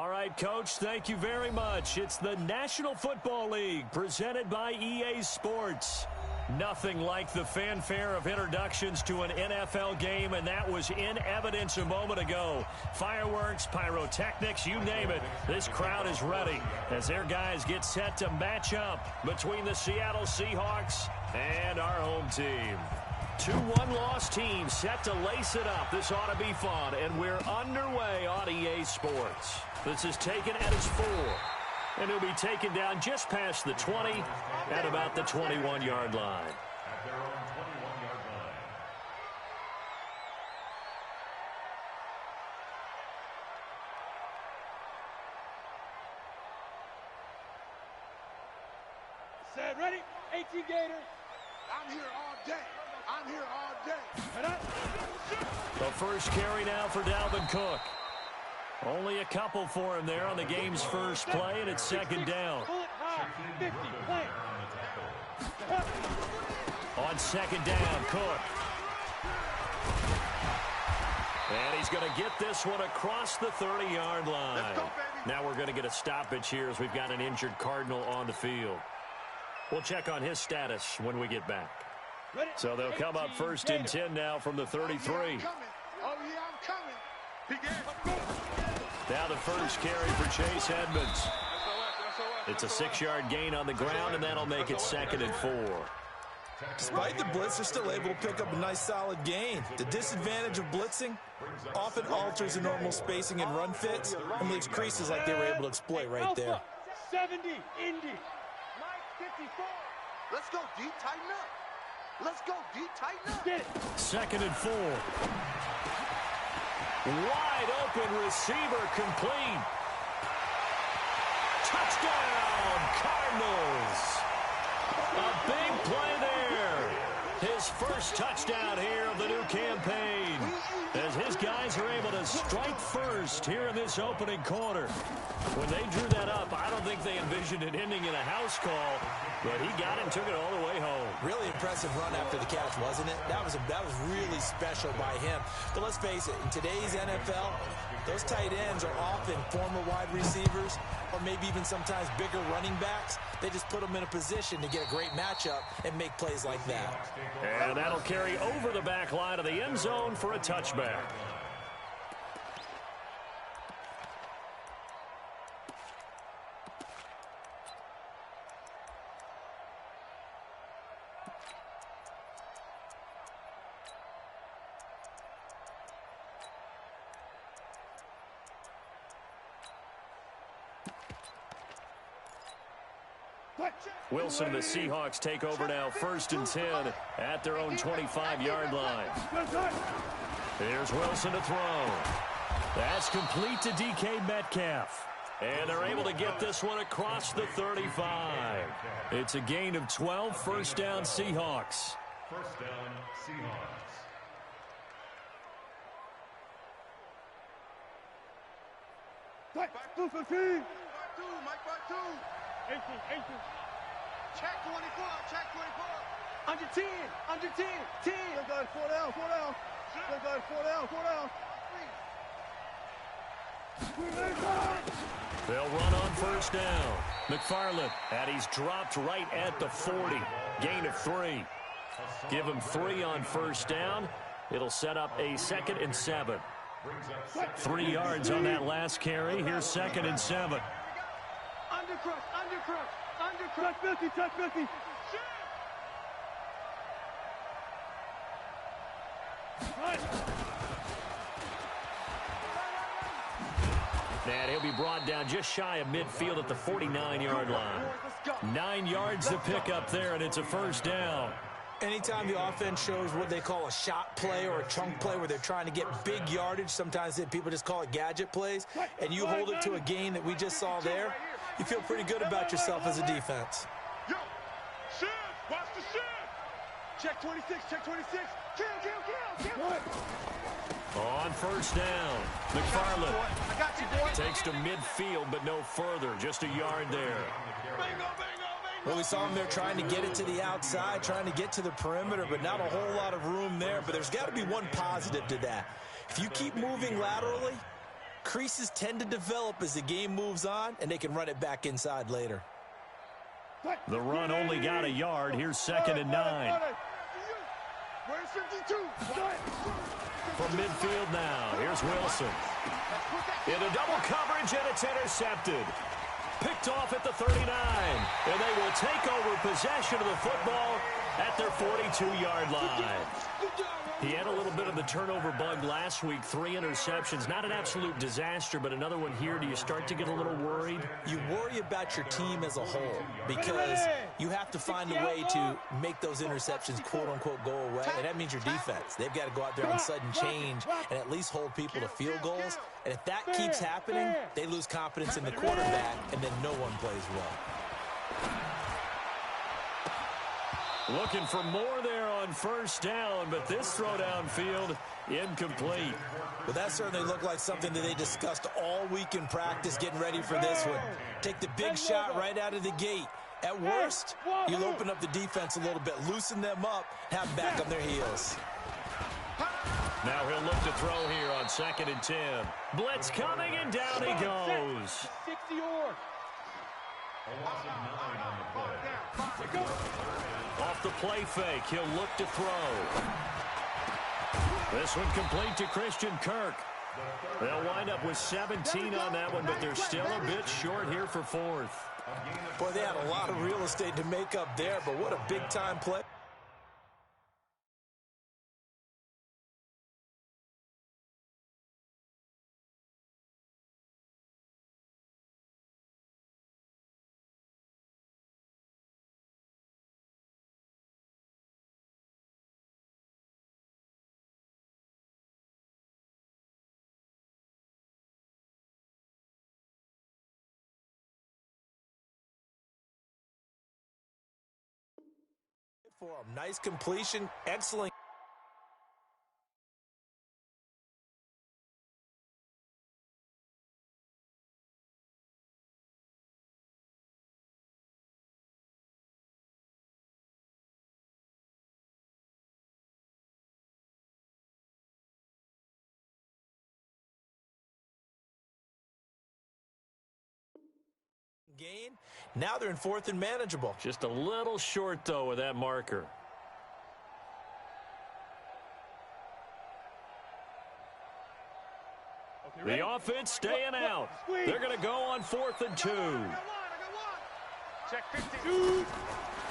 All right, Coach, thank you very much. It's the National Football League presented by EA Sports. Nothing like the fanfare of introductions to an NFL game, and that was in evidence a moment ago. Fireworks, pyrotechnics, you name it. This crowd is ready as their guys get set to match up between the Seattle Seahawks and our home team. 2-1 loss teams set to lace it up. This ought to be fun, and we're underway on EA Sports. This is taken at its 4. And he'll be taken down just past the 20 at about the 21-yard line. At their own 21-yard line. Set, ready? 18 Gators. I'm here all day. I'm here all day. The first carry now for Dalvin Cook. Only a couple for him there on the game's first play, and it's second down. On second down, Cook. And he's going to get this one across the 30-yard line. Now we're going to get a stoppage here as we've got an injured Cardinal on the field. We'll check on his status when we get back. So they'll come up first and 10 now from the 33. Oh, yeah, I'm coming. Now the first carry for Chase Edmonds. It's a 6-yard gain on the ground, and that'll make it second and 4. Despite the blitz, they're still able to pick up a nice solid gain. The disadvantage of blitzing often alters the normal spacing and run fits and leaves creases like they were able to exploit right there. 70, Indy. Mike, 54. Let's go deep, tighten up. Let's go deep, tighten up. Get it. Second and 4. Wide open receiver complete. Touchdown, Cardinals. A big play there. His first touchdown here of the new campaign. As his guys are able to strike first here in this opening quarter. When they drew that up, I don't think they envisioned it ending in a house call, but he got it and took it all the way home. Really impressive run after the catch, wasn't it? That was really special by him. But let's face it, in today's NFL, those tight ends are often former wide receivers or maybe even sometimes bigger running backs. They just put them in a position to get a great matchup and make plays like that. And that'll carry over the back line of the end zone for a touchback. Wilson and the Seahawks take over now, first and 10 at their own 25-yard line. Here's Wilson to throw. That's complete to DK Metcalf. And they're able to get this one across the 35. It's a gain of 12, first down Seahawks. First down, Seahawks. Back to 15. Back two, Mike, back two. 18. Check 24, check 24. Under 10, under 10, 10. Still got it, 4 down. Still got it, 4 down. They'll run on first down. McFarland, and he's dropped right at the 40. Gain of 3. Give him 3 on first down. It'll set up a second and 7. 3 yards on that last carry. Here's second and 7. Undercrush. Touch 50. And he'll be brought down just shy of midfield at the 49-yard line. 9 yards to pick up there, and it's a first down. Anytime the offense shows what they call a shot play or a chunk play where they're trying to get big yardage, sometimes people just call it gadget plays, and you hold it to a gain that we just saw there, you feel pretty good about yourself as a defense. Yo, shift, watch the shift. Check 26. Kill. On first down, McFarland I got you, boy. takes to midfield, but no further, just a yard there. Bingo. Well, we saw him there trying to get it to the outside, trying to get to the perimeter, but not a whole lot of room there. But there's got to be one positive to that. If you keep moving laterally, Creases tend to develop as the game moves on, and they can run it back inside later. The run only got a yard. Here's 2nd and 9. Where's 52? From midfield now, here's Wilson. Into double coverage, and it's intercepted. Picked off at the 39. And they will take over possession of the football at their 42-yard line. He had a little bit of the turnover bug last week, 3 interceptions. Not an absolute disaster, but another one here. Do you start to get a little worried? You worry about your team as a whole because you have to find a way to make those interceptions, quote-unquote, go away, and that means your defense. They've got to go out there on sudden change and at least hold people to field goals. And if that keeps happening, they lose confidence in the quarterback, and then no one plays well. Looking for more there on 1st down, but this throw downfield incomplete. Well, that certainly looked like something that they discussed all week in practice, getting ready for this one. Take the big shot right out of the gate. At worst, you'll open up the defense a little bit, loosen them up, have them back on their heels. Now he'll look to throw here on 2nd and 10. Blitz coming, and down he goes. 60-yard. Off the play fake, he'll look to throw. This one complete to Christian Kirk. They'll wind up with 17 on that one, but they're still a bit short here for 4th. Boy, they had a lot of real estate to make up there, but what a big-time play. For him. Nice completion, excellent. Gain. Now they're in 4th and manageable. Just a little short, though, with that marker. The offense staying out. They're going to go on 4th and 2. Check 52.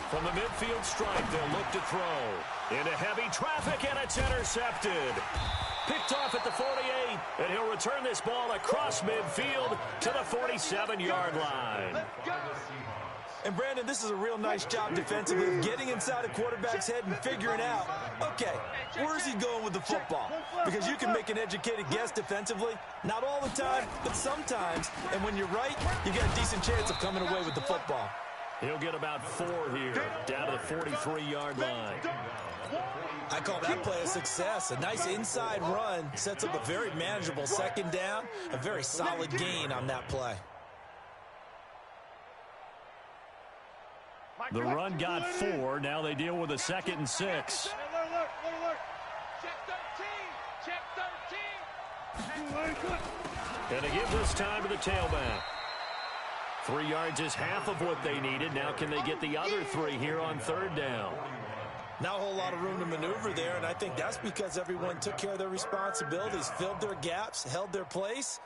From the midfield stripe, they'll look to throw. Into heavy traffic, and it's intercepted. Picked off at the 48, and he'll return this ball across midfield to the 47-yard line. And, Brandon, this is a real nice job defensively of getting inside a quarterback's head and figuring out, okay, where's he going with the football? Because you can make an educated guess defensively, not all the time, but sometimes. And when you're right, you got a decent chance of coming away with the football. He'll get about 4 here, down to the 43-yard line. I call that play a success. A nice inside run sets up a very manageable 2nd down, a very solid gain on that play. The run got 4. Now they deal with a 2nd and 6. Check 13. And to give this time to the tailback. 3 yards is half of what they needed. Now can they get the other 3 here on 3rd down? Not a whole lot of room to maneuver there, and I think that's because everyone took care of their responsibilities, filled their gaps, held their place.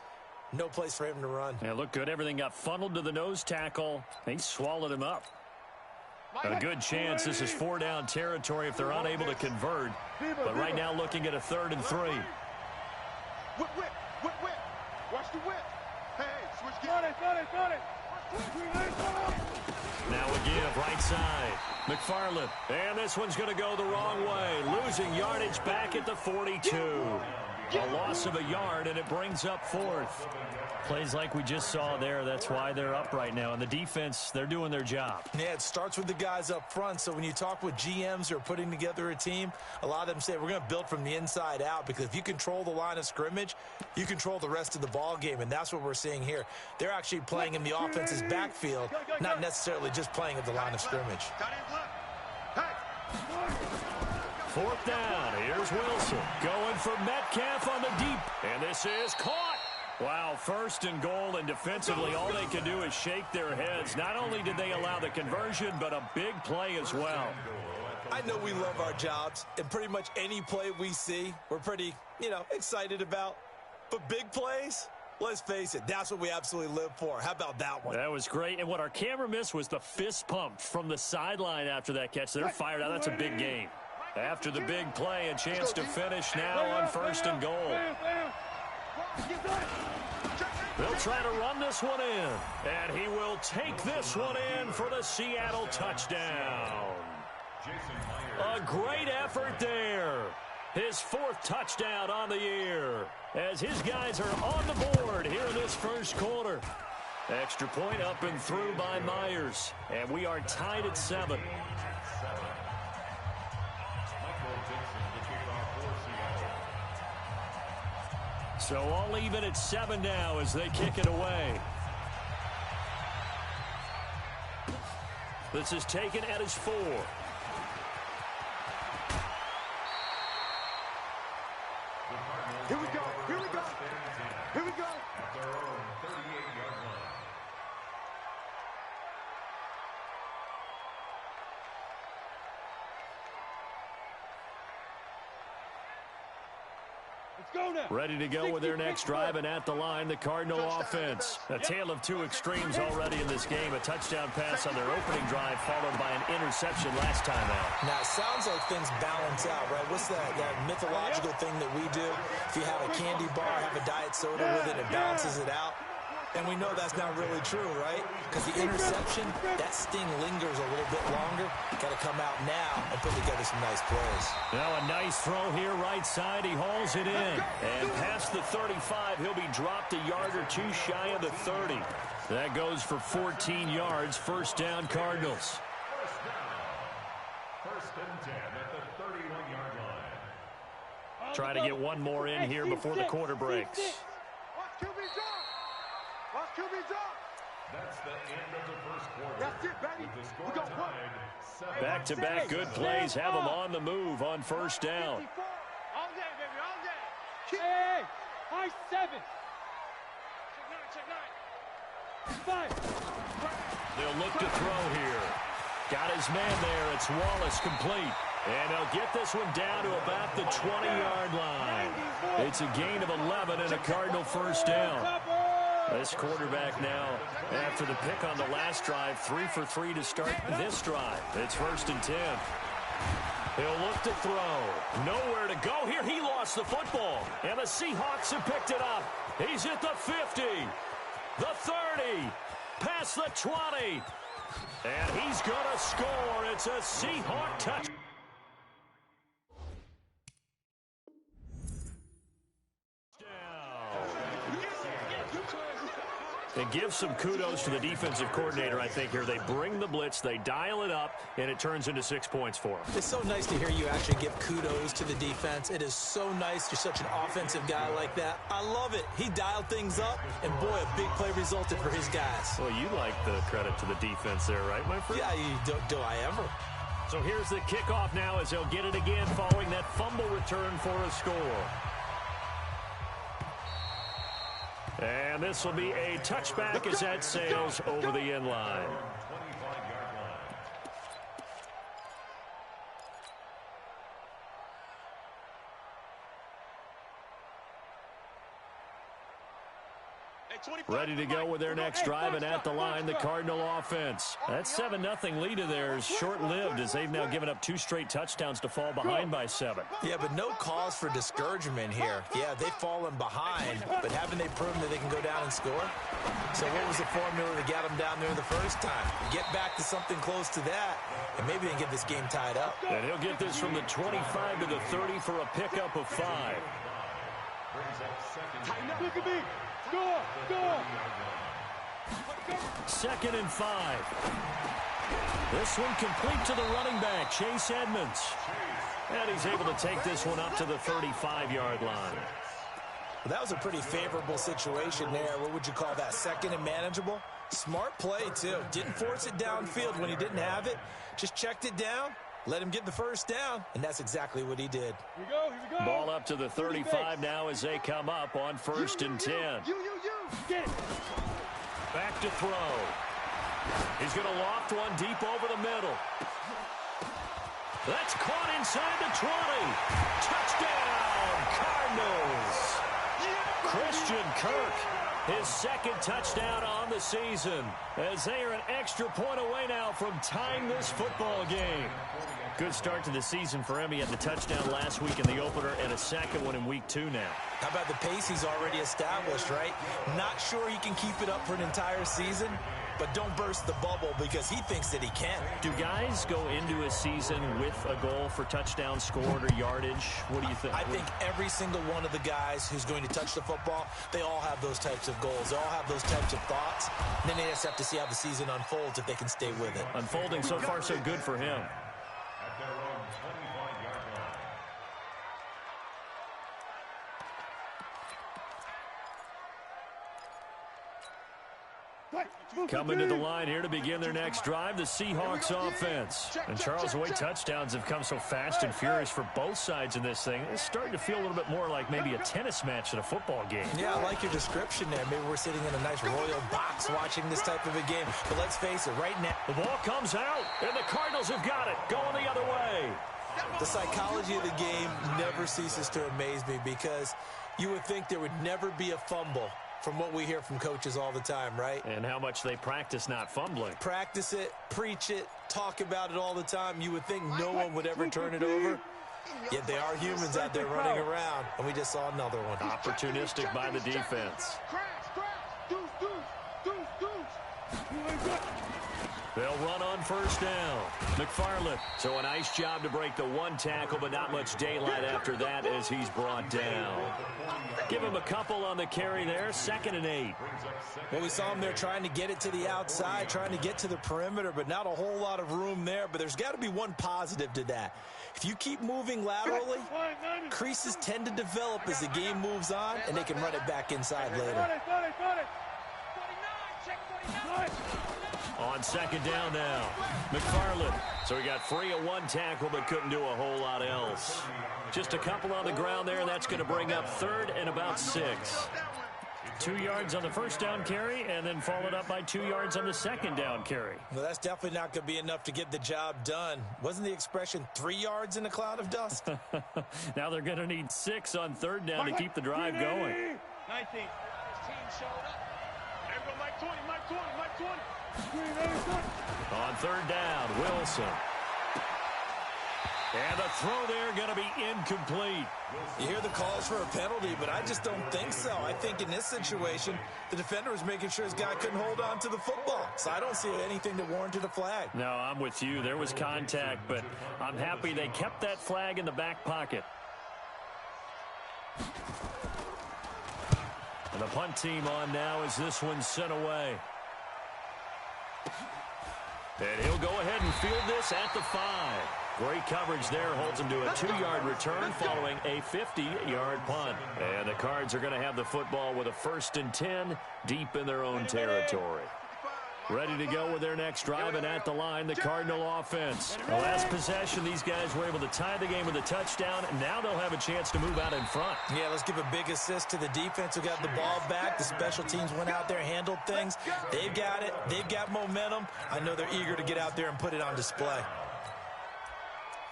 No place for him to run. Yeah, looked good. Everything got funneled to the nose tackle. They swallowed him up. A good chance this is 4-down territory if they're unable to convert. But right now looking at a 3rd and 3. Whip. Watch the whip. Hey, switch gears. Got it. Now a give, right side. McFarland. And this one's going to go the wrong way. Losing yardage back at the 42. A loss of a yard, and it brings up 4th. Plays like we just saw there. That's why they're up right now. And the defense, they're doing their job. Yeah, it starts with the guys up front. So when you talk with GMs who are putting together a team, a lot of them say we're going to build from the inside out, because if you control the line of scrimmage, you control the rest of the ball game, and that's what we're seeing here. They're actually playing in the offense's backfield, not necessarily just playing at the line of scrimmage. 4th down. Here's Wilson going for Metcalf on the deep. And this is caught. Wow, first and goal, and defensively all they can do is shake their heads. Not only did they allow the conversion, but a big play as well. I know we love our jobs, and pretty much any play we see, we're pretty, excited about. But big plays, let's face it, that's what we absolutely live for. How about that one? That was great, and what our camera missed was the fist pump from the sideline after that catch. They're fired out. That's a big game. After the big play, a chance to finish now on first and goal. They'll try to run this one in, and he will take this one in for the Seattle touchdown. A great effort there. His 4th touchdown on the year as his guys are on the board here in this first quarter. Extra point up and through by Myers, and we are tied at 7. So all even at 7 now as they kick it away. This is taken at his 4. Here we go. Here we go. Here we go. At their own 38-yard line. Let's go now. Ready to go with their next drive, and at the line, the Cardinal offense. A tale of two extremes already in this game. A touchdown pass on their opening drive, followed by an interception last time out. Now, it sounds like things balance out, right? What's that mythological thing that we do? If you have a candy bar, have a diet soda with it, it balances it out. And we know that's not really true, right? Because the interception, that sting lingers a little bit longer. Got to come out now and put together some nice plays. Now a nice throw here, right side. He hauls it in. And past the 35, he'll be dropped a yard or two shy of the 30. That goes for 14 yards. First down, Cardinals. First and 10 at the 31-yard line. Try to get one more in here before the quarter breaks. Watch QB drop. Watch QB drop. That's the end of the first quarter. That's it, baby. With the score We got one. tied 7. Back-to-back good plays have them on the move on first down. All day, baby, all day. Hey, high 7. Check 9. 5. They'll look to throw here. Got his man there. It's Wallace complete. And they'll get this one down to about the 20-yard line. It's a gain of 11 and a Cardinal first down. This quarterback now, after the pick on the last drive, 3 for 3 to start this drive. It's first and 10. He'll look to throw. Nowhere to go here. He lost the football. And the Seahawks have picked it up. He's at the 50, the 30, past the 20. And he's going to score. It's a Seahawk touch. And give some kudos to the defensive coordinator, I think, here. They bring the blitz, they dial it up, and it turns into 6 points for them. It's so nice to hear you actually give kudos to the defense. It is so nice. You're such an offensive guy like that. I love it. He dialed things up, and boy, a big play resulted for his guys. Well, you like the credit to the defense there, right, my friend? Yeah, do I ever? So here's the kickoff now as they'll get it again following that fumble return for a score. And this will be a touchback as that sails over the end line. 25-yard line. Ready to go with their next drive, and at the line, the Cardinal offense. That 7-0 lead of theirs short-lived as they've now given up 2 straight touchdowns to fall behind by 7. Yeah, but no cause for discouragement here. Yeah, they've fallen behind, but haven't they proven that they can go down and score? So what was the formula to get them down there the first time? Get back to something close to that, and maybe they can get this game tied up. And he'll get this from the 25 to the 30 for a pickup of 5. Look at me. Go, go. 2nd and 5. This one complete to the running back, Chase Edmonds. And he's able to take this one up to the 35-yard line. Well, that was a pretty favorable situation there. What would you call that? 2nd and manageable? Smart play, too. Didn't force it downfield when he didn't have it. Just checked it down let him get the first down, and that's exactly what he did. Here we go. Ball up to the 35 now as they come up on 1st and 10. Get it. Back to throw. He's going to loft one deep over the middle. That's caught inside the 20. Touchdown, Cardinals. Christian Kirk, his second touchdown on the season, as they are an extra point away now from tying this football game. Good start to the season for him. He had the touchdown last week in the opener and a second one in week 2 now. How about the pace he's already established, right? Not sure he can keep it up for an entire season, but don't burst the bubble because he thinks that he can. Do guys go into a season with a goal for touchdown scored or yardage? What do you think? I think every single one of the guys who's going to touch the football, they all have those types of goals. They all have those types of thoughts. And then they just have to see how the season unfolds if they can stay with it. Unfolding so far so good for him. At their own 25-yard line. Coming to the line here to begin their next drive, the Seahawks offense. And Charles, the way touchdowns have come so fast and furious for both sides in this thing, it's starting to feel a little bit more like maybe a tennis match at a football game. Yeah, I like your description there. Maybe we're sitting in a nice royal box watching this type of a game. But let's face it, right now, The ball comes out, and the Cardinals have got it, going the other way. the psychology of the game never ceases to amaze me because you would think there would never be a fumble from what we hear from coaches all the time, right? And how much they practice not fumbling. Practice it, preach it, talk about it all the time. You would think no one would ever turn it over. Yet they are humans out there running around, and we just saw another one. Opportunistic by the defense. They'll run on first down. McFarland. So a nice job to break the one tackle, but not much daylight after that as he's brought down. Give him a couple on the carry there. 2nd and 8. Well, we saw him there trying to get it to the outside, trying to get to the perimeter, but not a whole lot of room there. But there's got to be one positive to that. If you keep moving laterally, creases tend to develop as the game moves on, and they can run it back inside later. On 2nd down now, McFarland. So he got free of one tackle but couldn't do a whole lot else. Just a couple on the ground there, and that's going to bring up 3rd and about 6. 2 yards on the first down carry, and then followed up by 2 yards on the 2nd down carry. Well, that's definitely not going to be enough to get the job done. Wasn't the expression 3 yards in a cloud of dust? Now they're going to need 6 on 3rd down to keep the drive going. 19. Team showed up. There we go, Mike 20, Mike 20, Mike 20. On 3rd down, Wilson. And the throw there going to be incomplete. You hear the calls for a penalty, but I just don't think so. I think in this situation, the defender was making sure his guy couldn't hold on to the football. So I don't see anything that warranted a flag. No, I'm with you. There was contact, but I'm happy they kept that flag in the back pocket. And the punt team on now as this one's sent away. And he'll go ahead and field this at the 5. Great coverage there, holds him to a 2-yard return following a 50-yard punt. And the Cards are going to have the football with a 1st and 10 deep in their own territory. Ready to go with their next drive, and at the line, the Cardinal offense. The last possession, these guys were able to tie the game with a touchdown, and now they'll have a chance to move out in front. Yeah, let's give a big assist to the defense who got the ball back. The special teams went out there, handled things. They've got it. They've got momentum. I know they're eager to get out there and put it on display.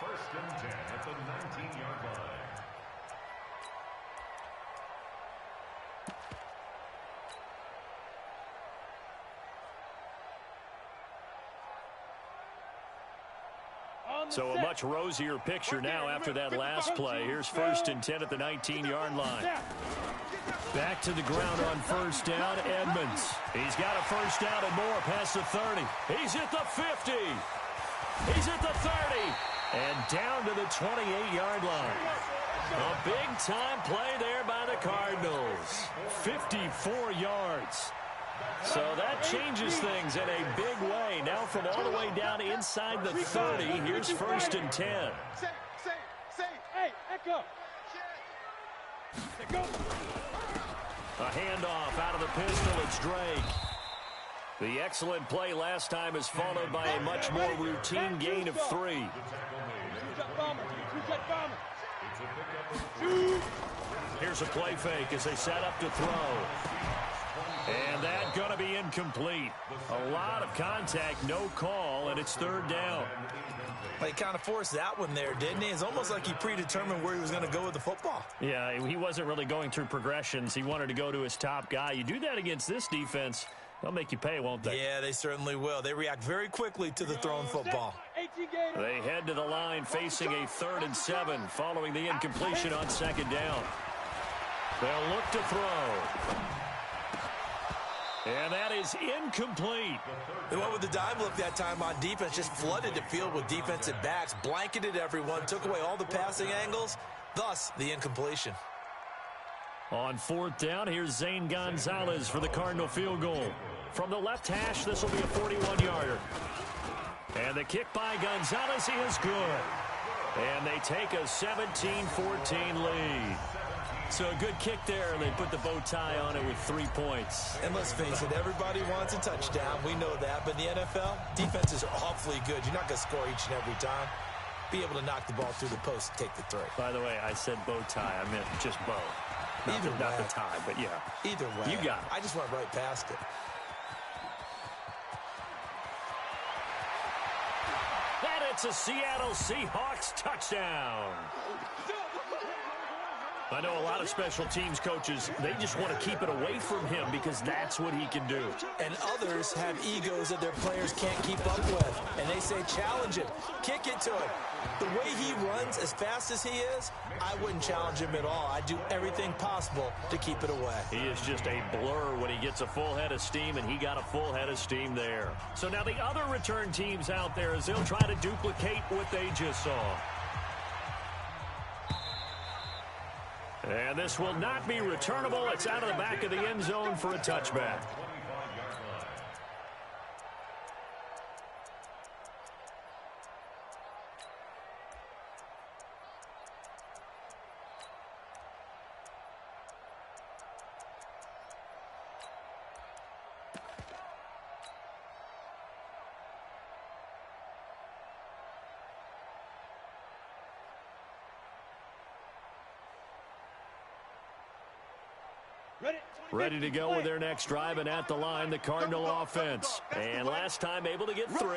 1st and 10 at the 19-yard line. So a much rosier picture now after that last play. Here's 1st and 10 at the 19-yard line. Back to the ground on 1st down, Edmonds. He's got a 1st down and more past the 30. He's at the 50. He's at the 30. And down to the 28-yard line. A big-time play there by the Cardinals. 54 yards. So that changes things in a big way. Now from all the way down inside the 30, here's 1st and 10. Hey, echo. Go. A handoff out of the pistol. It's Drake. The excellent play last time is followed by a much more routine gain of 3. Here's a play fake as they set up to throw. And that's going to be incomplete. A lot of contact, no call, and it's third down. Well, he kind of forced that one there, didn't he? It's almost like he predetermined where he was going to go with the football. Yeah, he wasn't really going through progressions. He wanted to go to his top guy. You do that against this defense, they'll make you pay, won't they? Yeah, they certainly will. They react very quickly to the thrown football. They head to the line facing a 3rd and 7 following the incompletion on 2nd down. They'll look to throw. And that is incomplete. They went with the dime look that time on defense, just flooded the field with defensive backs, blanketed everyone, took away all the passing angles, thus the incompletion. On 4th down, here's Zane Gonzalez for the Cardinal field goal. From the left hash, this will be a 41-yarder. And the kick by Gonzalez is good. And they take a 17-14 lead. So a good kick there, and they put the bow tie on it with 3 points. And let's face it, everybody wants a touchdown. We know that. But in the NFL, defenses are awfully good. You're not going to score each and every time. Be able to knock the ball through the post and take the throw. By the way, I said bow tie. I meant just bow. Not the tie, but yeah. Either way. You got it. I just went right past it. And it's a Seattle Seahawks touchdown. I know a lot of special teams coaches, they just want to keep it away from him because that's what he can do. And others have egos that their players can't keep up with. And they say, challenge him, kick it to him. The way he runs as fast as he is, I wouldn't challenge him at all. I'd do everything possible to keep it away. He is just a blur when he gets a full head of steam, and he got a full head of steam there. So now the other return teams out there, as they'll try to duplicate what they just saw. And this will not be returnable. It's out of the back of the end zone for a touchback. Ready to go with their next drive, and at the line, the Cardinal offense. And last time able to get 3.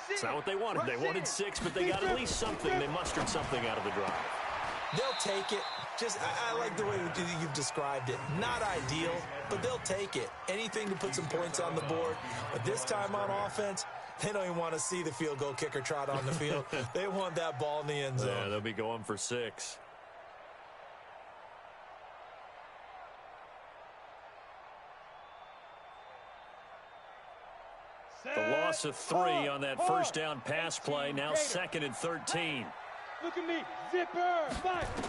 It's not what they wanted. They wanted 6, but they got at least something. They mustered something out of the drive. They'll take it. Just, I like the way you've described it. Not ideal, but they'll take it. Anything to put some points on the board. But this time on offense, they don't even want to see the field goal kicker trot on the field. They want that ball in the end zone. Yeah, they'll be going for 6. The loss of 3 on that first down pass play. Now 2nd and 13. Look at me. Zipper.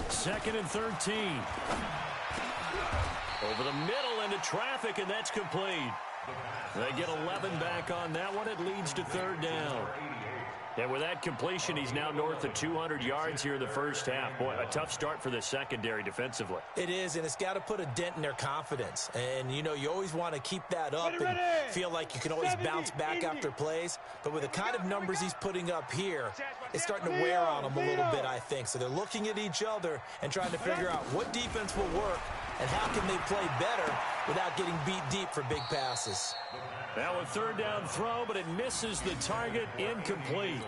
2nd and 13. Over the middle into traffic, and that's complete. They get 11 back on that one. It leads to 3rd down. And with that completion, he's now north of 200 yards here in the first half. Boy, a tough start for the secondary defensively. It is, and it's got to put a dent in their confidence. And, you know, you always want to keep that up and feel like you can always bounce back after plays. But with the kind of numbers he's putting up here, it's starting to wear on them a little bit, I think. So they're looking at each other and trying to figure out what defense will work and how can they play better without getting beat deep for big passes. Now a 3rd down throw, but it misses the target, incomplete.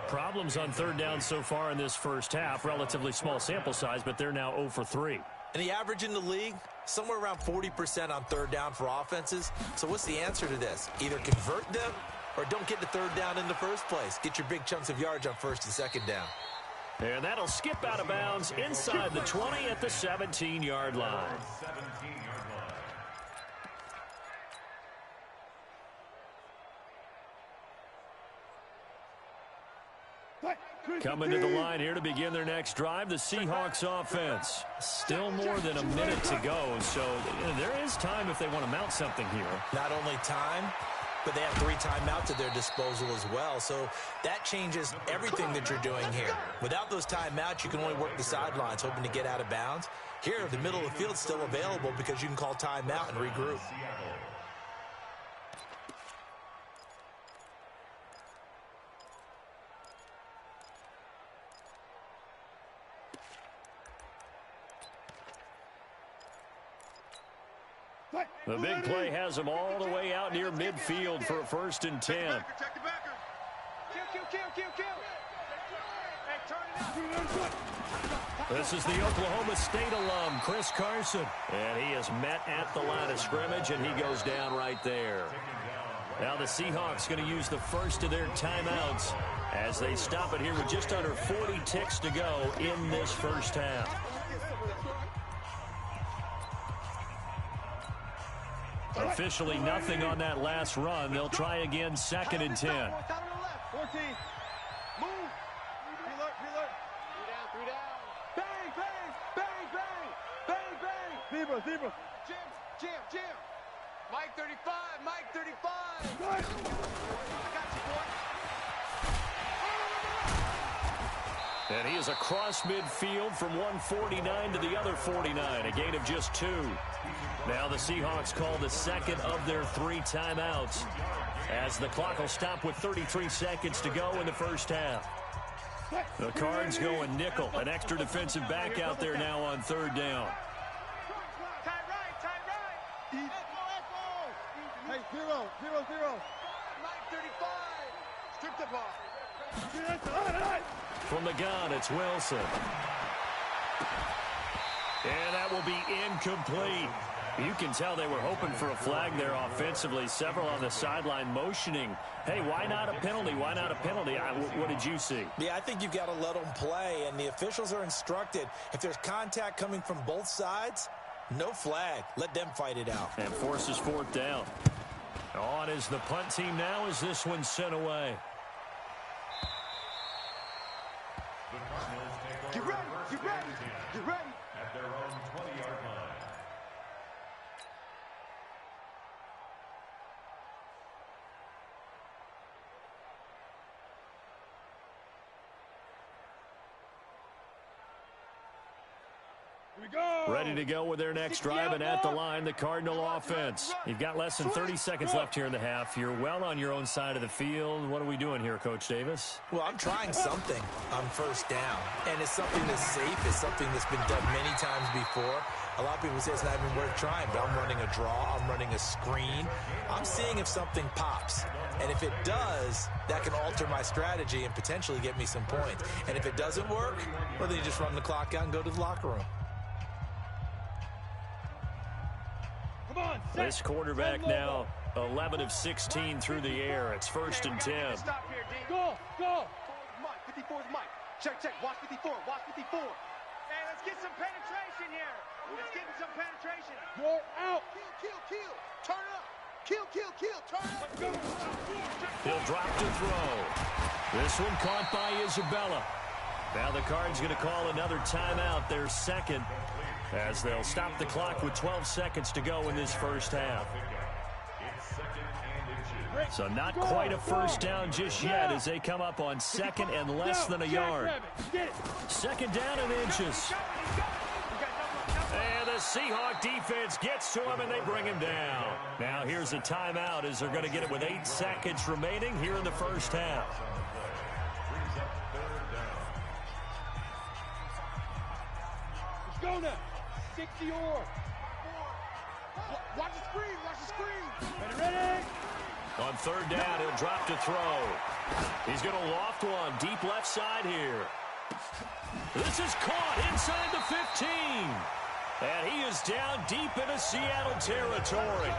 Problems on 3rd down so far in this first half. Relatively small sample size, but they're now 0 for 3. And the average in the league, somewhere around 40% on 3rd down for offenses. So what's the answer to this? Either convert them or don't get the 3rd down in the first place. Get your big chunks of yards on 1st and 2nd down. And that'll skip out of bounds inside the 20 at the 17-yard line. Coming to the line here to begin their next drive, the Seahawks offense. Still more than a minute to go, so there is time if they want to mount something here. Not only time, but they have 3 timeouts at their disposal as well, so that changes everything that you're doing here. Without those timeouts, you can only work the sidelines, hoping to get out of bounds. Here, the middle of the field's still available because you can call timeout and regroup. The big play has them all the way out near midfield for a 1st and 10. This is the Oklahoma State alum, Chris Carson. And he is met at the line of scrimmage, and he goes down right there. Now the Seahawks going to use the first of their timeouts as they stop it here with just under 40 ticks to go in this first half. Officially nothing on that last run. They'll try again 2nd and 10. 14. Move. Reload. 3 down. Bang, bang, bang, bang. Bang, bang. Zebra. Jam. Mike 35. I got you, boy. And he is across midfield from 149 to the other 49, a gain of just 2. Now the Seahawks call the second of their 3 timeouts as the clock will stop with 33 seconds to go in the first half. The Cards going nickel, an extra defensive back out there now on 3rd down. Tight right. Hey, 0. Mike 35. Strip the ball. From the gun, it's Wilson. And that will be incomplete. You can tell they were hoping for a flag there offensively. Several on the sideline motioning, hey, why not a penalty? Why not a penalty? What did you see? Yeah, I think you've got to let them play, and the officials are instructed. If there's contact coming from both sides, no flag. Let them fight it out. And forces 4th down. On is the punt team now as this one's sent away. Get ready. At their own 20-yard line. Ready to go with their next drive, and at the line, the Cardinal offense. You've got less than 30 seconds left here in the half. You're well on your own side of the field. What are we doing here, Coach Davis? Well, I'm trying something on 1st down, and it's something that's safe. It's something that's been done many times before. A lot of people say it's not even worth trying, but I'm running a draw. I'm running a screen. I'm seeing if something pops. And if it does, that can alter my strategy and potentially get me some points. And if it doesn't work, well, then you just run the clock out and go to the locker room. This quarterback now 11 of 16 through the air. It's 1st and 10. Stop here, D. Go. Mike, 54 is Mike. Check. Watch 54. Hey, let's get some penetration here. Let's get some penetration. You're out. Kill. Turn up. Kill. Turn up. He'll drop to throw. This one caught by Isabella. Now the Cards going to call another timeout, their 2nd, as they'll stop the clock with 12 seconds to go in this first half. So not quite a 1st down just yet as they come up on 2nd and less than a yard. 2nd down and inches. And the Seahawk defense gets to him, and they bring him down. Now here's a timeout as they're going to get it with 8 seconds remaining here in the first half. Let's go now. 60 or. Watch the screen. Ready. On 3rd down, he'll drop to throw. He's going to loft one deep left side here. This is caught inside the 15. And he is down deep into Seattle territory.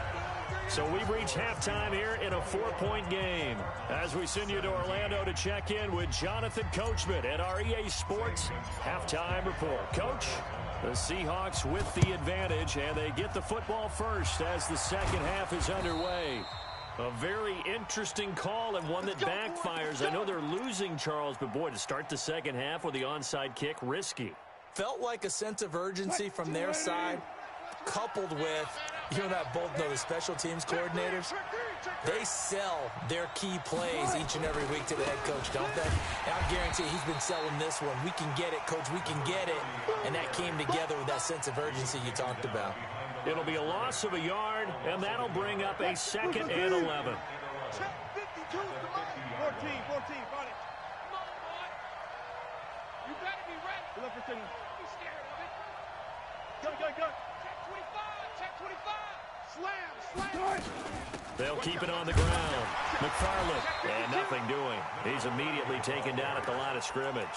So we've reached halftime here in a 4-point game. As we send you to Orlando to check in with Jonathan Coachman at our EA Sports Halftime Report. Coach, the Seahawks with the advantage, and they get the football first as the second half is underway. A very interesting call and one that backfires. I know they're losing, Charles, but boy, to start the second half with the onside kick, risky. Felt like a sense of urgency from their side, coupled with, you and I both know the special teams coordinators, they sell their key plays each and every week to the head coach, don't they? And I guarantee he's been selling this one. We can get it, coach, we can get it. And that came together with that sense of urgency you talked about. It'll be a loss of a yard, and that'll bring up a 2nd and 11. 14, got it. You better be ready. Look for Go. Check 25. They'll keep it on the ground. McFarland, and nothing doing. He's immediately taken down at the line of scrimmage.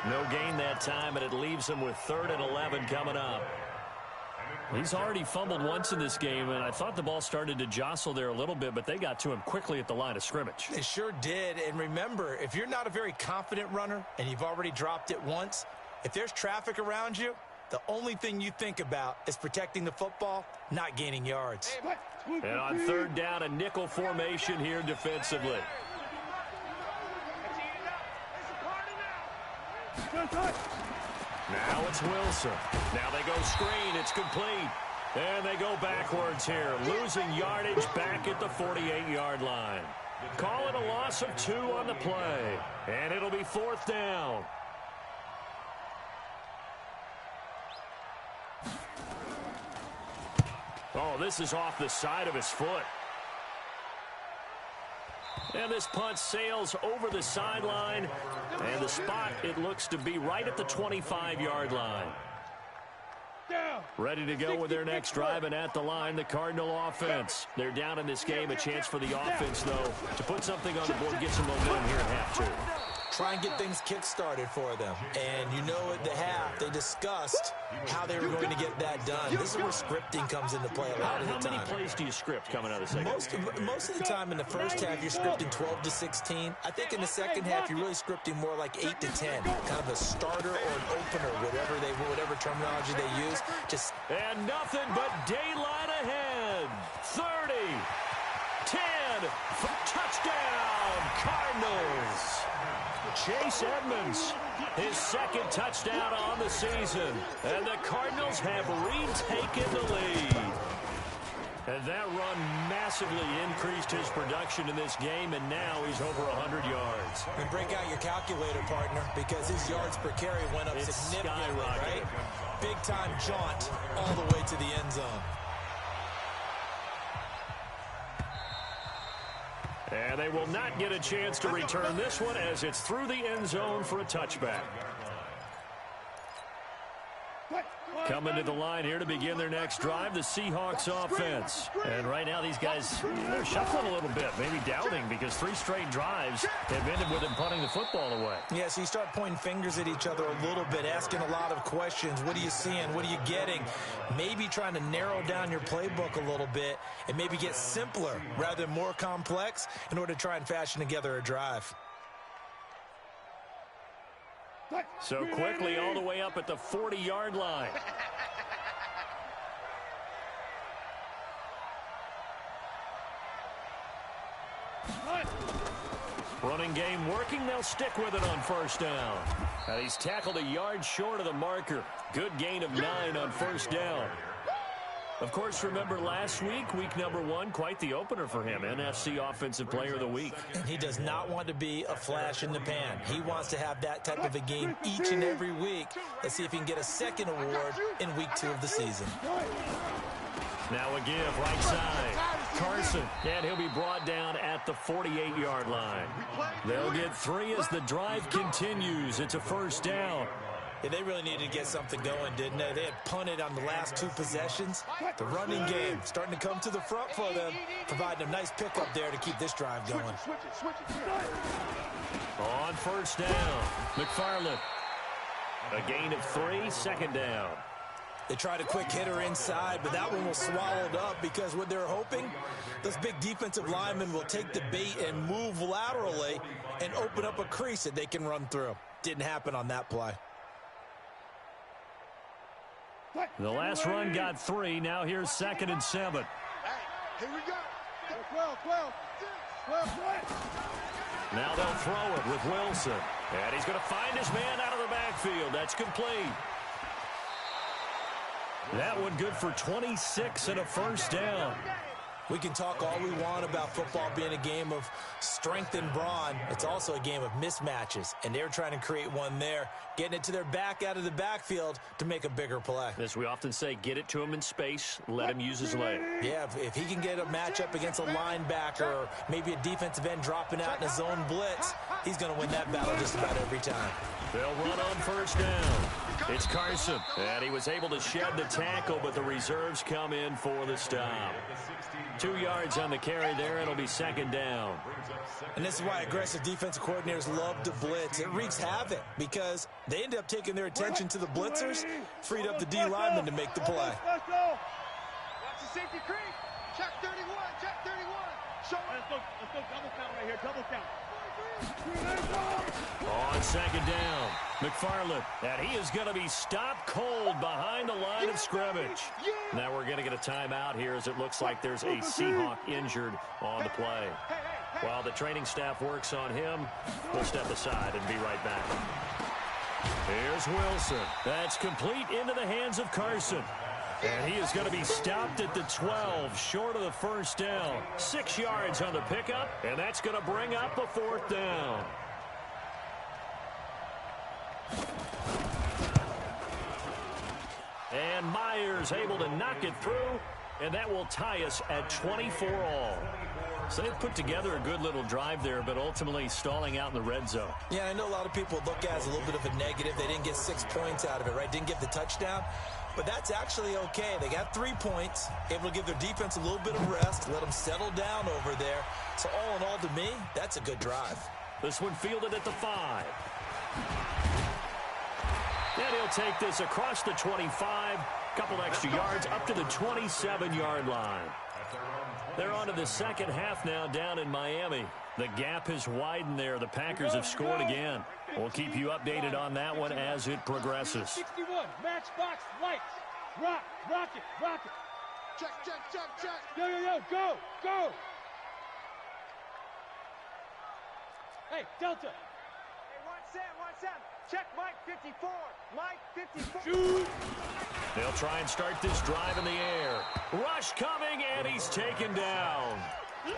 No gain that time, and it leaves him with 3rd and 11 coming up. He's already fumbled once in this game, and I thought the ball started to jostle there a little bit, but they got to him quickly at the line of scrimmage. They sure did, and remember, if you're not a very confident runner and you've already dropped it once, if there's traffic around you, the only thing you think about is protecting the football, not gaining yards. And on 3rd down, a nickel formation here defensively. Now it's Wilson. Now they go screen. It's complete. And they go backwards here, losing yardage back at the 48-yard line. Call it a loss of 2 on the play. And it'll be 4th down. Oh, this is off the side of his foot. And this punt sails over the sideline. And the spot, it looks to be right at the 25-yard line. Ready to go with their next drive, and at the line, the Cardinal offense. They're down in this game. A chance for the offense, though, to put something on the board, get some momentum here at half 2. Try and get things kick-started for them. And you know at the half, they discussed how they were going to get that done. This is where scripting comes into play a lot of the time. How many plays do you script coming out of the second? Most of the time in the first half, you're scripting 12 to 16. I think in the second half, you're really scripting more like 8 to 10. Kind of a starter or an opener, whatever terminology they use. And nothing but daylight ahead. 30, 10, touchdown, Cardinals. Chase Edmonds, his 2nd touchdown on the season. And the Cardinals have retaken the lead. And that run massively increased his production in this game, and now he's over 100 yards. And break out your calculator, partner, because his yards per carry went up significantly, right? Big-time jaunt all the way to the end zone. And they will not get a chance to return this one as it's through the end zone for a touchback. Coming to the line here to begin their next drive, the Seahawks offense. And right now these guys, they're shuffling a little bit, maybe doubting, because 3 straight drives have ended with them punting the football away. Yeah, so you start pointing fingers at each other a little bit, asking a lot of questions. What are you seeing? What are you getting? Maybe trying to narrow down your playbook a little bit and maybe get simpler rather than more complex in order to try and fashion together a drive. So quickly all the way up at the 40-yard line. Running game working. They'll stick with it on 1st down. And he's tackled a yard short of the marker. Good gain of 9 on 1st down. Of course, remember last week, week number 1, quite the opener for him. NFC Offensive Player of the Week. And he does not want to be a flash in the pan. He wants to have that type of a game each and every week. Let's see if he can get a 2nd award in week 2 of the season. Now a give, right side. Carson, and he'll be brought down at the 48-yard line. They'll get 3 as the drive continues. It's a 1st down. Yeah, they really needed to get something going, didn't they? They had punted on the last 2 possessions. The running game starting to come to the front for them, providing a nice pickup there to keep this drive going. On 1st down, McFarland. A gain of 3, 2nd down. They tried a quick hitter inside, but that one was swallowed up because what they're hoping, those big defensive linemen will take the bait and move laterally and open up a crease that they can run through. Didn't happen on that play. The last run got 3. Now here's 2nd and 7. Hey, here we go. 12. Now they'll throw it with Wilson. And he's going to find his man out of the backfield. That's complete. That one good for 26 and a 1st down. We can talk all we want about football being a game of strength and brawn. It's also a game of mismatches, and they're trying to create one there, getting it to their back out of the backfield to make a bigger play. As we often say, get it to him in space, let him use his leg. Yeah, if he can get a matchup against a linebacker or maybe a defensive end dropping out in a zone blitz, he's going to win that battle just about every time. They'll run on first down. It's Carson, and he was able to shed the tackle, but the reserves come in for the stop. 2 yards on the carry there. It'll be second down. And this is why aggressive defensive coordinators love to blitz. It wreaks havoc because they end up taking their attention to the blitzers, freed up the D lineman to make the play. Watch the safety creep. Check 31, check 31. Show it. Let's go double count right here, double count. On second down, McFarland, and he is going to be stopped cold behind the line of scrimmage. Now we're going to get a timeout here as it looks like there's a Seahawk injured on the play. While the training staff works on him, we'll step aside and be right back. Here's Wilson. That's complete into the hands of Carson. And he is going to be stopped at the 12, short of the first down. 6 yards on the pickup, and that's going to bring up a fourth down. And Myers able to knock it through, and that will tie us at 24 all. So they've put together a good little drive there, but ultimately stalling out in the red zone. Yeah, I know a lot of people look at it as a little bit of a negative. They didn't get 6 points out of it, right? Didn't get the touchdown. But that's actually okay. They got 3 points, able to give their defense a little bit of rest, let them settle down over there. So all in all, to me, that's a good drive. This one fielded at the 5. And he'll take this across the 25, couple extra yards up to the 27-yard line. They're on to the second half now down in Miami. The gap has widened there. The Packers have scored again. We'll keep you updated on that one as it progresses. 61, matchbox, lights. Rock it. Check. Yo, go. Hey, Delta. Hey, 1-7. Check Mike 54. Mike 54. Shoot. They'll try and start this drive in the air. Rush coming, and he's taken down.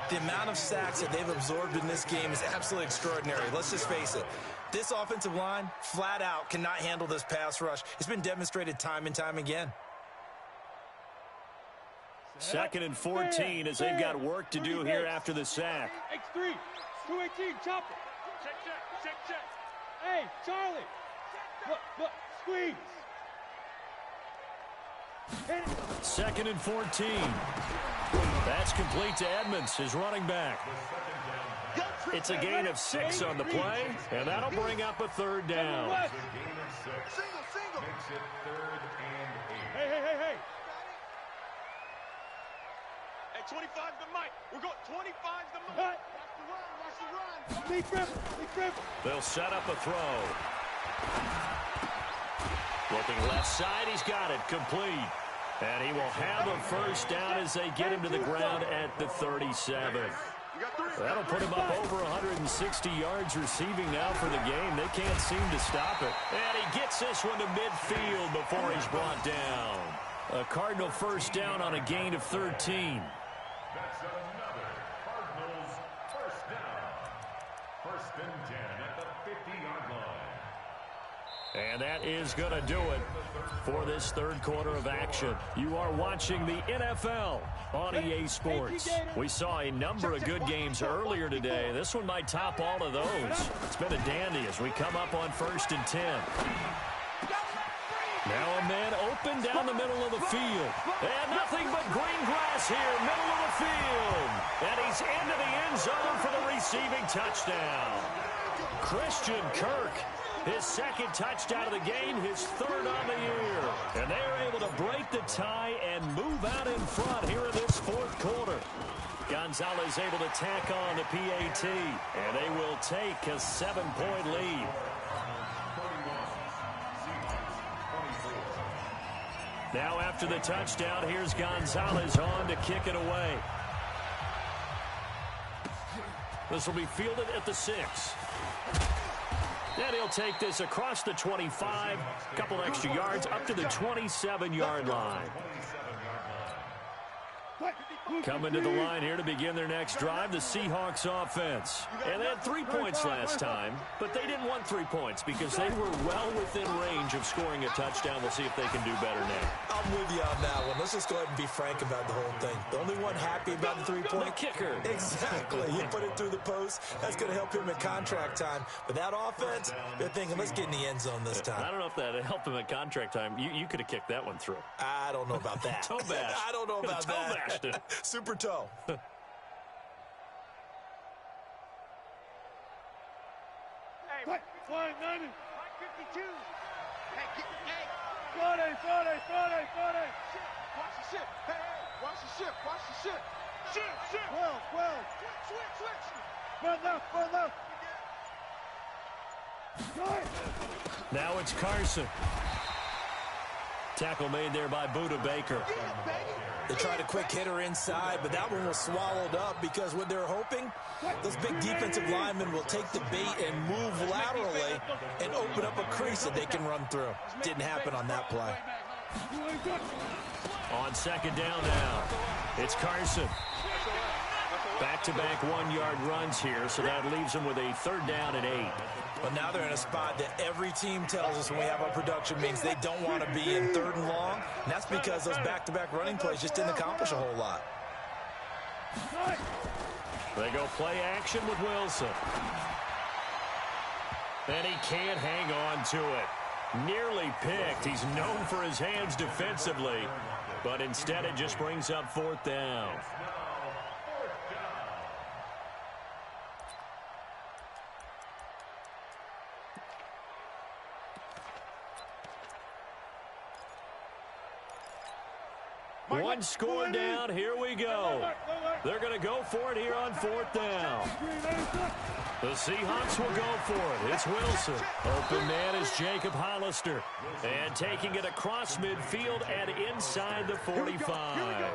The amount of sacks that they've absorbed in this game is absolutely extraordinary. Let's just face it. This offensive line, flat out, cannot handle this pass rush. It's been demonstrated time and time again. 2nd and 14 as they've got work to do here after the sack. X3, 218, chop it. Check. Hey, Charlie. Look, squeeze. 2nd and 14. That's complete to Edmonds, his running back. It's a gain of 6 on the play, and that'll bring up a third down. Single. Hey. Hey, 25's the mic. We're going 25's the mic. Watch the run. Lee Griffin. They'll set up a throw. Looking left side, he's got it complete. And he will have a first down as they get him to the ground at the 37. That'll put him up over 160 yards receiving now for the game. They can't seem to stop it. And he gets this one to midfield before he's brought down. A Cardinal first down on a gain of 13. That's another Cardinals first down. 1st and 10 at the 50-yard line. And that is going to do it for this third quarter of action. You are watching the NFL on EA Sports. We saw a number of good games earlier today. This one might top all of those. It's been a dandy as we come up on 1st and 10. Now a man open down the middle of the field. And nothing but green grass here, middle of the field. And he's into the end zone for the receiving touchdown. Christian Kirk. His 2nd touchdown of the game, his 3rd on the year. And they're able to break the tie and move out in front here in this 4th quarter. Gonzalez able to tack on the PAT, and they will take a 7-point lead. Now after the touchdown, here's Gonzalez on to kick it away. This will be fielded at the 6. And he'll take this across the 25, couple extra yards up to the 27-yard line. Coming to the line here to begin their next drive, the Seahawks offense. And they had 3 points last time, but they didn't want 3 points because they were well within range of scoring a touchdown. We'll see if they can do better now. I'm with you on that one. Let's just go ahead and be frank about the whole thing. The only one happy about the 3-point? The kicker. Exactly. He put it through the post. That's going to help him at contract time. But that offense, they're thinking, let's get in the end zone this time. I don't know if that helped him at contract time. You could have kicked that one through. I don't know about that. Toe bash. I don't know about toe that. Bashed it. Super toe. Hey, flying 90. 52. Hey, Friday. Shit, watch the ship. Hey, watch the ship. Ship. 12. Switch. Run left. Now it's Carson. Tackle made there by Buda Baker. They tried a quick hitter inside, but that one was swallowed up because what they're hoping, those big defensive linemen will take the bait and move laterally and open up a crease that they can run through. Didn't happen on that play. On second down now, it's Carson. Back-to-back 1-yard runs here, so that leaves them with a 3rd down and 8. But now they're in a spot that every team tells us when we have our production means they don't want to be in 3rd and long. And that's because those back-to-back running plays just didn't accomplish a whole lot. They go play action with Wilson. And he can't hang on to it. Nearly picked. He's known for his hands defensively, but instead it just brings up 4th down. One score down. Here we go. They're going to go for it here on 4th down. The Seahawks will go for it. It's Wilson. Open man is Jacob Hollister. And taking it across midfield and inside the 45.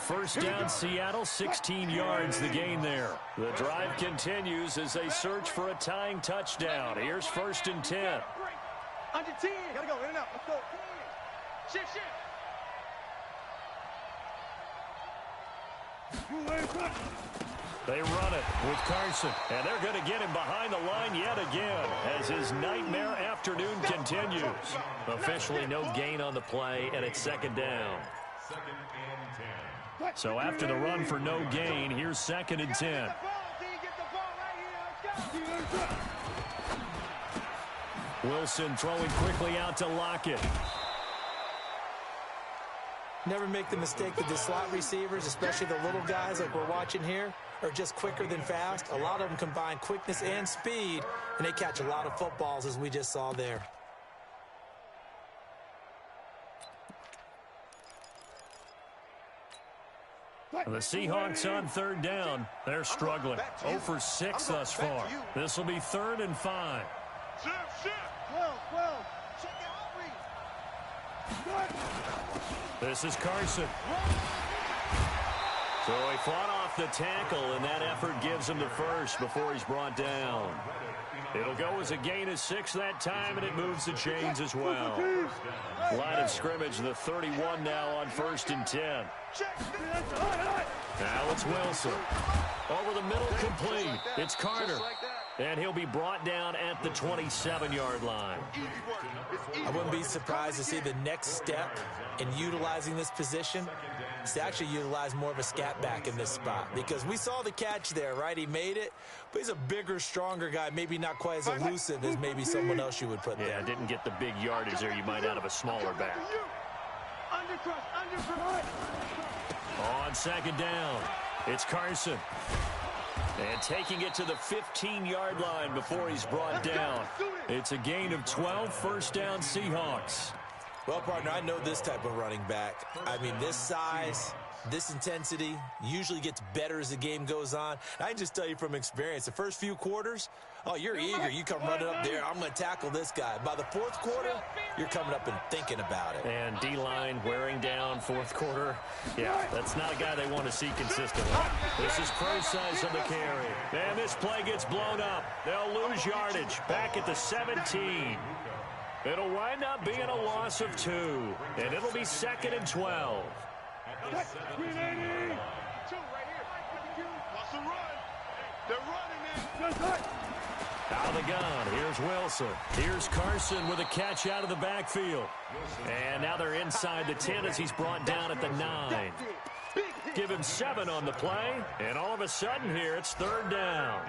First down, Seattle, 16 yards the gain there. The drive continues as they search for a tying touchdown. Here's 1st and 10. Under 10. Gotta go in and out. Let's go. Shift. They run it with Carson, and they're going to get him behind the line yet again as his nightmare afternoon continues. Officially no gain on the play, and it's 2nd down. So after the run for no gain, here's 2nd and 10. Wilson throwing quickly out to Lockett. Never make the mistake that the slot receivers, especially the little guys like we're watching here, are just quicker than fast. A lot of them combine quickness and speed, and they catch a lot of footballs, as we just saw there. The Seahawks on 3rd down. They're struggling. 0 for 6 thus far. This will be 3rd and 5. Shift. 12. Check out read. This is Carson. So he fought off the tackle, and that effort gives him the first before he's brought down. It'll go as a gain of 6 that time, and it moves the chains as well. Line of scrimmage, the 31 now on 1st and 10. Now it's Wilson. Over the middle, complete. It's Carter. And he'll be brought down at the 27-yard line. I wouldn't be surprised to see the next step in utilizing this position is to actually utilize more of a scat back in this spot. Because we saw the catch there, right? He made it, but he's a bigger, stronger guy, maybe not quite as elusive as maybe someone else you would put there. Yeah, didn't get the big yardage there you might out of a smaller back. On 2nd down, it's Carson. And taking it to the 15-yard line before he's brought down. It's a gain of 12, 1st down Seahawks. Well, partner, I know this type of running back. I mean, this size, this intensity usually gets better as the game goes on. And I can just tell you from experience, the first few quarters, oh, you're eager. You come running up there, I'm going to tackle this guy. By the 4th quarter, you're coming up and thinking about it. And D-line wearing down 4th quarter. Yeah, that's not a guy they want to see consistently. This is Procise on the carry. And this play gets blown up. They'll lose yardage back at the 17. It'll wind up being a loss of 2. And it'll be 2nd and 12. Two right here. What's the run? They're running it. Out of the gun, here's Wilson. Here's Carson with a catch out of the backfield. And now they're inside the 10 as he's brought down at the 9. Give him 7 on the play, and all of a sudden here, it's 3rd down.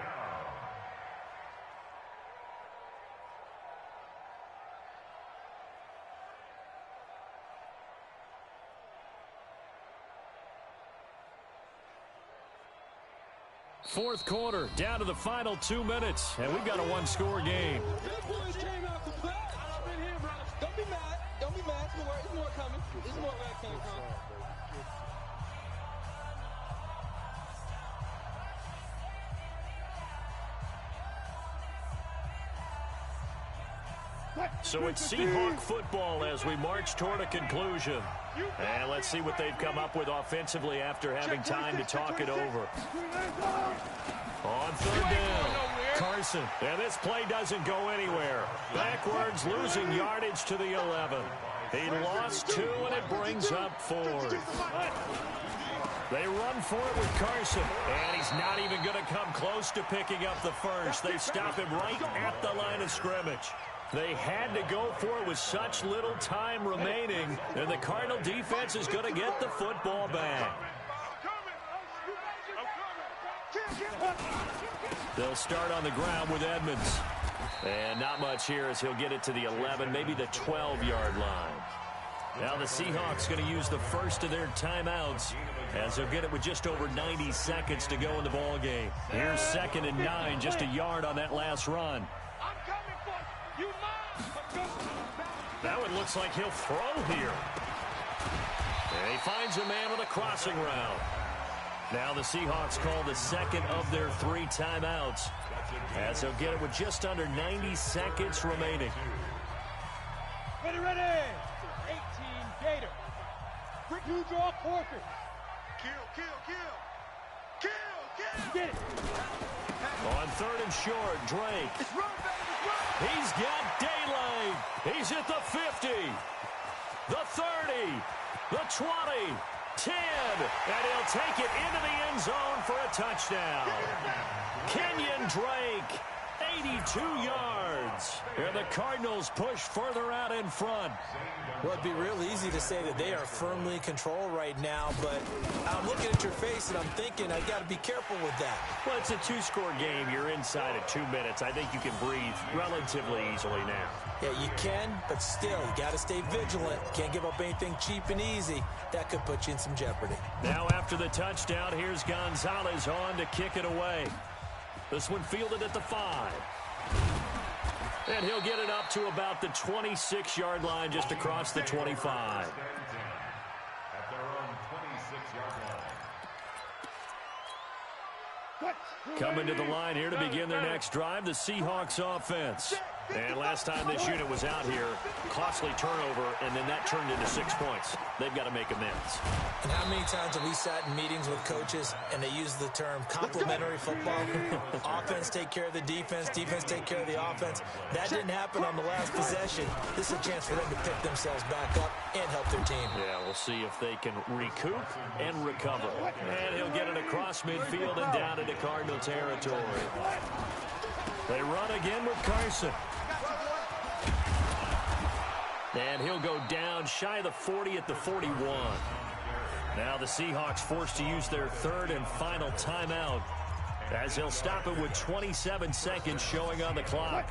Fourth quarter, down to the final 2 minutes, and we've got a one-score game. Don't be mad. Don't be mad. There's more coming. There's more red coming. So it's Seahawk football as we march toward a conclusion. And let's see what they've come up with offensively after having time to talk it over. On 3rd down, Carson. And this play doesn't go anywhere. Backwards, losing yardage to the 11. He lost 2, and it brings up 4th. They run for it with Carson, and he's not even going to come close to picking up the first. They stop him right at the line of scrimmage. They had to go for it with such little time remaining, and the Cardinal defense is going to get the football back. They'll start on the ground with Edmonds. And not much here as he'll get it to the 11, maybe the 12-yard line. Now the Seahawks going to use the first of their timeouts as they'll get it with just over 90 seconds to go in the ball game. Here's 2nd and 9, just a yard on that last run. That one looks like he'll throw here. And he finds a man with a crossing route. Now the Seahawks call the second of their 3 timeouts as they'll get it with just under 90 seconds remaining. Ready. 18 Gator. You draw Corker. Kill. Get it. On 3rd and short, Drake. It's run, baby. He's got daylight. He's at the 50, the 30, the 20, 10, and he'll take it into the end zone for a touchdown. Kenyon Drake, 82 yards. And the Cardinals push further out in front. Well, it'd be real easy to say that they are firmly in control right now, but I'm looking at your face and I'm thinking I got to be careful with that. Well, it's a 2-score game. You're inside at 2 minutes. I think you can breathe relatively easily now. Yeah, you can, but still, you got to stay vigilant. Can't give up anything cheap and easy. That could put you in some jeopardy. Now after the touchdown, here's Gonzalez on to kick it away. This one fielded at the 5. And he'll get it up to about the 26-yard line just across the 25. At their own 26-yard line. Coming to the line here to begin their next drive, the Seahawks offense. And last time this unit was out here, costly turnover, and then that turned into 6 points. They've got to make amends. And how many times have we sat in meetings with coaches and they use the term complementary football? Offense take care of the defense, defense take care of the offense. That didn't happen on the last possession. This is a chance for them to pick themselves back up and help their team. Yeah, we'll see if they can recoup and recover. And he'll get it across midfield and down into Cardinal territory. They run again with Carson. And he'll go down shy of the 40 at the 41. Now the Seahawks forced to use their 3rd and final timeout as they'll stop it with 27 seconds showing on the clock.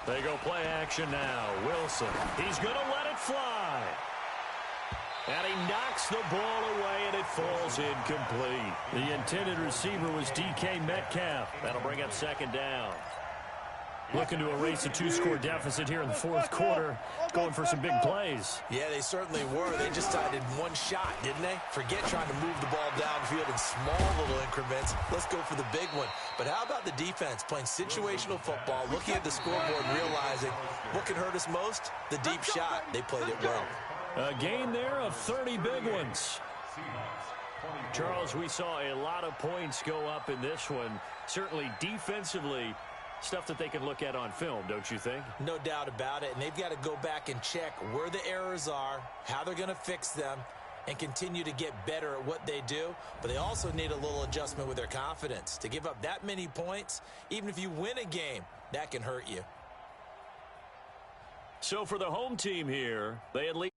They go play action now. Wilson, he's going to let it fly. And he knocks the ball away, and it falls incomplete. The intended receiver was DK Metcalf. That'll bring up 2nd down. Looking to erase a 2-score deficit here in the 4th quarter. Going for some big plays. Yeah, they certainly were. They just decided one shot, didn't they? Forget trying to move the ball downfield in small little increments. Let's go for the big one. But how about the defense playing situational football, looking at the scoreboard, realizing what can hurt us most? The deep shot. They played it well. A gain there of 30 big ones. Charles, we saw a lot of points go up in this one. Certainly defensively, Stuff that they can look at on film, don't you think? No doubt about it. And they've got to go back and check where the errors are, how they're going to fix them, and continue to get better at what they do. But they also need a little adjustment with their confidence. To give up that many points, even if you win a game, that can hurt you. So for the home team here, they at least